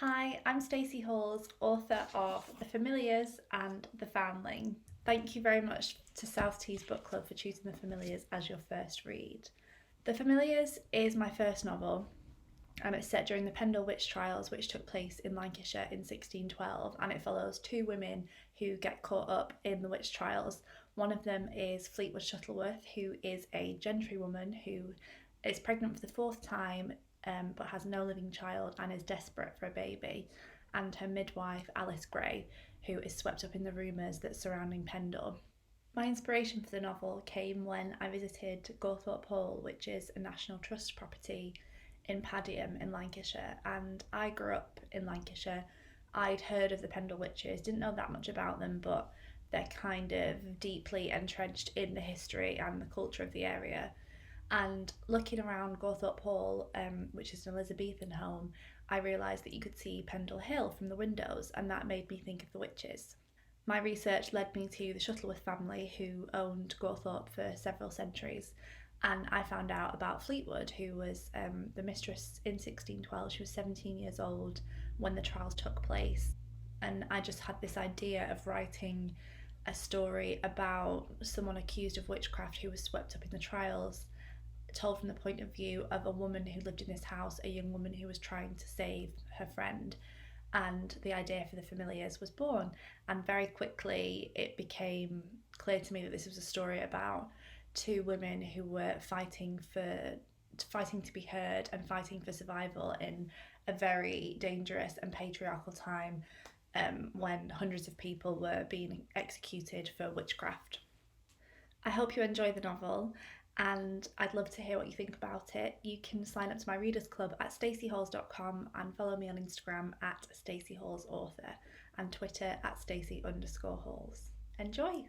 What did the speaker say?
Hi, I'm Stacey Halls, author of The Familiars and The Foundling. Thank you very much to South Tees Book Club for choosing The Familiars as your first read. The Familiars is my first novel, and it's set during the Pendle witch trials, which took place in Lancashire in 1612, and it follows two women who get caught up in the witch trials. One of them is Fleetwood Shuttleworth, who is a gentrywoman who is pregnant for the fourth time, but has no living child and is desperate for a baby, and her midwife Alice Gray, who is swept up in the rumours that surrounding Pendle. My inspiration for the novel came when I visited Gawthorpe Hall, which is a National Trust property in Padiham in Lancashire, and I grew up in Lancashire. I'd heard of the Pendle Witches, didn't know that much about them, but they're kind of deeply entrenched in the history and the culture of the area. And looking around Gawthorpe Hall, which is an Elizabethan home, I realised that you could see Pendle Hill from the windows, and that made me think of the witches. My research led me to the Shuttleworth family, who owned Gawthorpe for several centuries, and I found out about Fleetwood, who was the mistress in 1612. She was 17 years old when the trials took place, and I just had this idea of writing a story about someone accused of witchcraft who was swept up in the trials, told from the point of view of a woman who lived in this house, a young woman who was trying to save her friend. And the idea for the familiars was born. And very quickly, it became clear to me that this was a story about two women who were fighting to be heard and fighting for survival in a very dangerous and patriarchal time, when hundreds of people were being executed for witchcraft. I hope you enjoy the novel, and I'd love to hear what you think about it. You can sign up to my readers club at staceyhalls.com and follow me on Instagram at staceyhallsauthor and Twitter at stacey_halls. Enjoy!